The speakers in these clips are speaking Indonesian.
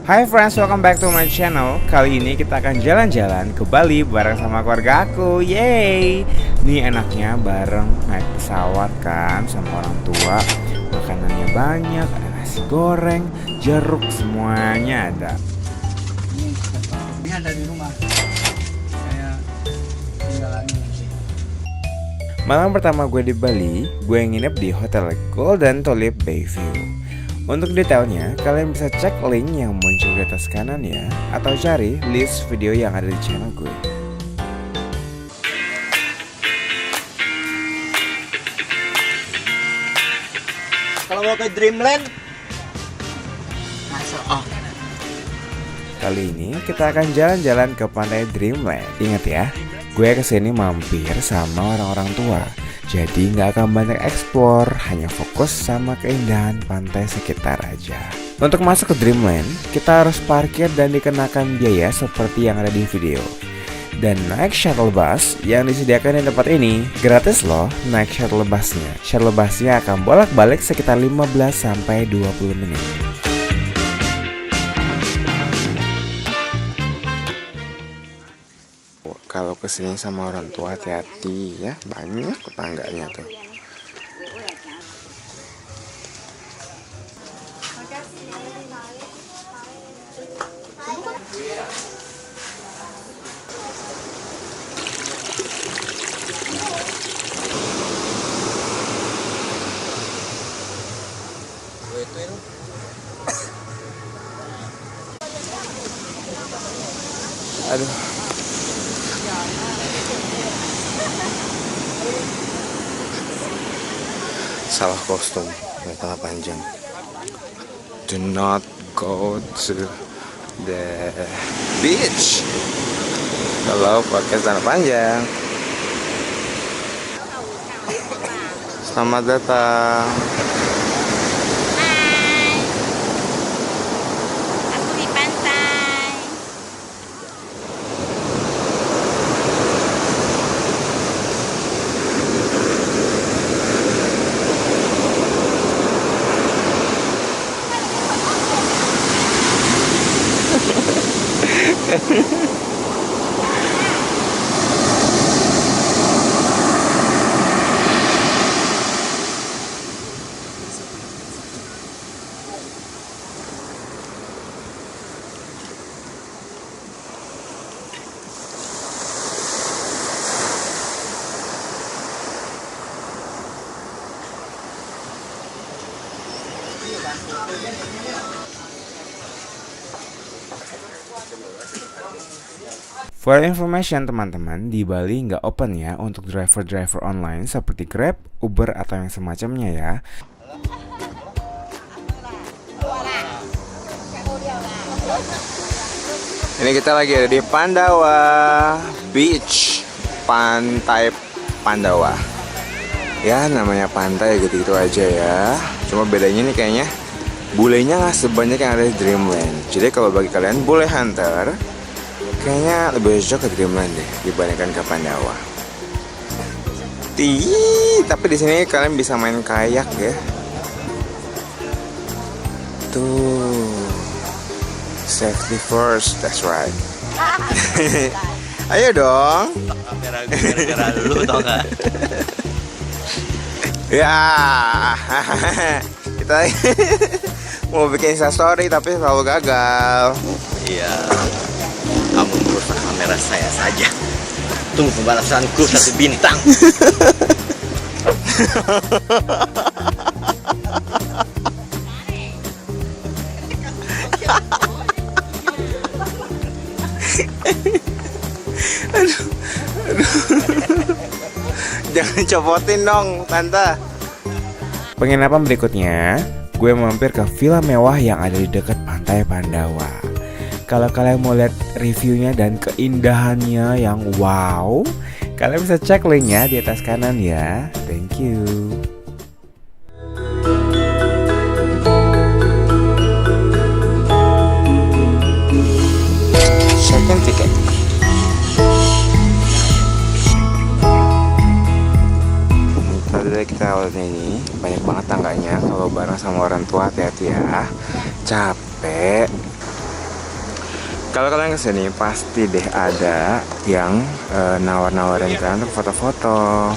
Hai friends, welcome back to my channel. Kali ini kita akan jalan-jalan ke Bali bareng sama keluarga aku. Yeay. Nih enaknya bareng naik pesawat kan sama orang tua. Makanannya banyak, ada nasi goreng, jeruk, semuanya ada. Ini ada di rumah. Saya tinggalan ini. Malam pertama gue di Bali, gue nginep di Hotel Golden Tulip Bayview. Untuk detailnya, kalian bisa cek link yang muncul di atas kanan ya, atau cari list video yang ada di channel gue. Kalau mau ke Dreamland, masuk. Oh, Kali ini kita akan jalan-jalan ke pantai Dreamland. Ingat ya, gue kesini mampir sama orang-orang tua. Jadi nggak akan banyak explore, hanya fokus sama keindahan pantai sekitar aja. Untuk masuk ke Dreamland, kita harus parkir dan dikenakan biaya seperti yang ada di video. Dan naik shuttle bus yang disediakan di tempat ini gratis loh naik shuttle busnya. Shuttle busnya akan bolak-balik sekitar 15-20 menit. Kalau kesini sama orang tua hati-hati ya, banyak tetangganya tuh. Aduh. Salah kostum, celana panjang. Do not go to the beach kalau pakai celana panjang. Selamat datang. Hai, aku di pantai. For information teman-teman, di Bali nggak open ya untuk driver-driver online seperti Grab, Uber, atau yang semacamnya ya. Ini kita lagi ada di Pandawa Beach, Pantai Pandawa. Ya namanya pantai gitu-gitu aja ya. Cuma bedanya nih kayaknya bulenya nggak sebanyak yang ada di Dreamland. Jadi kalau bagi kalian bule hunter, kayaknya lebih cocok ke Dreamland deh dibandingkan ke Pandawa. Tapi di sini kalian bisa main kayak ya. Tuh, safety first, that's right. Ayo dong. kamera gue gara-gara lu tau gak? Ya, kita mau bikin instastory tapi selalu gagal. Iya, kamu merusak kamera saya saja. Tunggu pembalasanku 1 bintang. Aduh. Jangan copotin dong, Tante. Penginapan berikutnya, gue mampir ke villa mewah yang ada di dekat pantai Pandawa. Kalau kalian mau lihat reviewnya dan keindahannya yang wow, kalian bisa cek linknya di atas kanan ya. Thank you. Second ticket. Tadi kita awalnya ini banyak banget tangganya. Kalau bareng sama orang tua hati-hati ya. Capek. Kalau kalian kesini pasti deh ada yang nawar-nawarin kalian untuk foto-foto.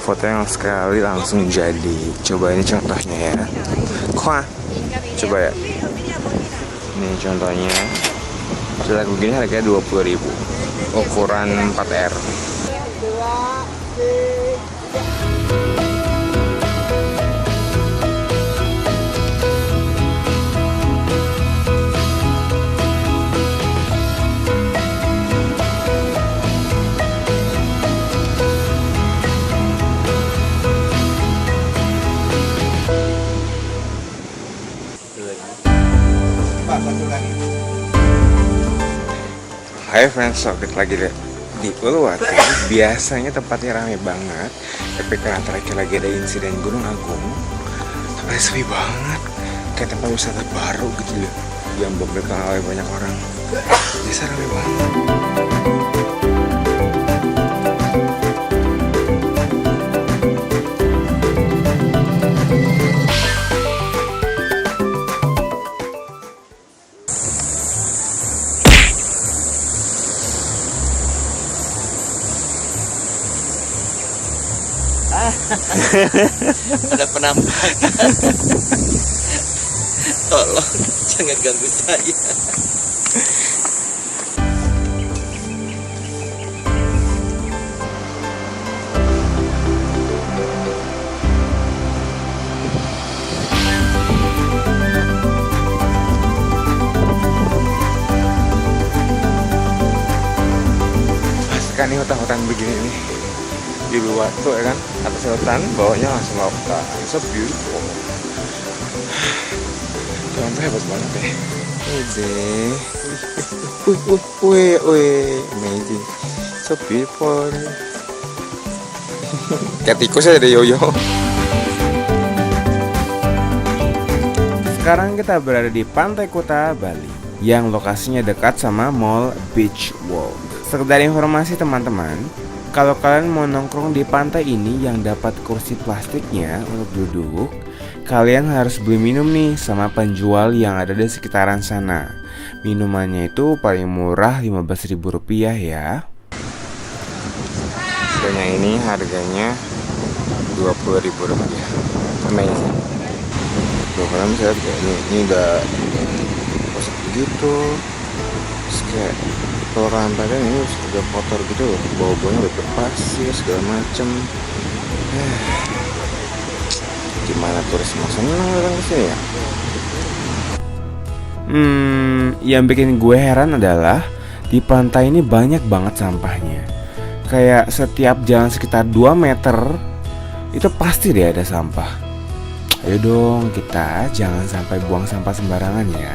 Foto yang sekali langsung jadi. Coba ini contohnya ya. Coba ya. Ini contohnya. Lagu gini harganya 20.000. Ukuran 4R. Hai friends, so kita lagi di Uluwatu. Biasanya tempatnya ramai banget, tapi karena terakhir lagi ada insiden Gunung Agung, tempatnya sepi banget. Kayak tempat wisata baru gitu loh, yang belum dikenal oleh banyak orang. Biasa ramai banget. Ada penampakan. Tolong jangan ganggu saya. Kan ini hutan-hutan begini nih di luar tuh ya kan, atas hutan, bawahnya langsung lautan. So beautiful. Contoh hebat banget deh. Amazing. So beautiful. Kayak tikus aja deh yoyo. Sekarang kita berada di Pantai Kuta, Bali, yang lokasinya dekat sama Mall Beach Walk. Sekedar informasi teman-teman, kalau kalian mau nongkrong di pantai ini yang dapat kursi plastiknya untuk duduk, kalian harus beli minum nih sama penjual yang ada di sekitaran sana. Minumannya itu paling murah Rp15.000 ya. Yang ini harganya Rp20.000. Amazing. Tuh kalian bisa lihat kayak ini udah kosong begitu. Terus kayak kalau kalian pada ini udah kotor gitu loh, bau-baunya udah berpasir segala macem. Gimana turis mau seneng orang kesini ya? Yang bikin gue heran adalah di pantai ini banyak banget sampahnya. Kayak setiap jalan sekitar 2 meter itu pasti deh ada sampah. Ayo dong, kita jangan sampai buang sampah sembarangan ya.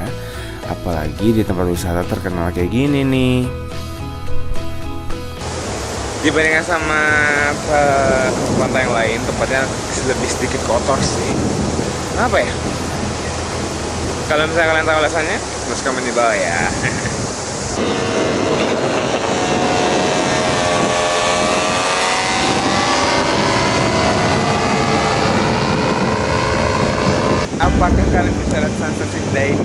Apalagi di tempat wisata terkenal kayak gini nih. Dibandingkan sama pantai yang lain, tempatnya lebih sedikit kotor sih. Kenapa ya? Kalau misalnya kalian tahu alasannya, terus komen di bawah ya. Apakah kalian bisa lihat sunset today?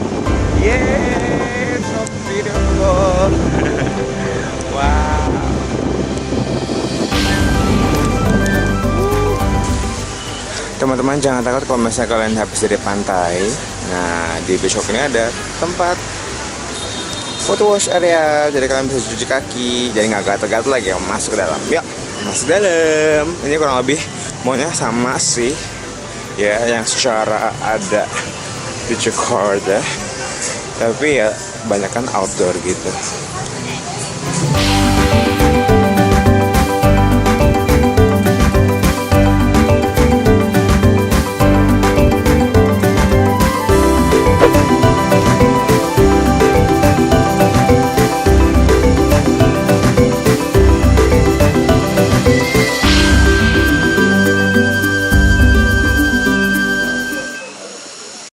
Yeah, so beautiful. Wow. Teman-teman jangan takut kalau misalnya kalian habis dari pantai. Nah, di besok ini ada tempat photo wash area, jadi kalian bisa cuci kaki, jadi nggak gatel-gatel lagi ya. Masuk ke dalam. Yuk, masuk dalam. Ini kurang lebih maunya sama sih. Ya, yang secara ada di Jakarta, tapi ya banyak kan outdoor gitu.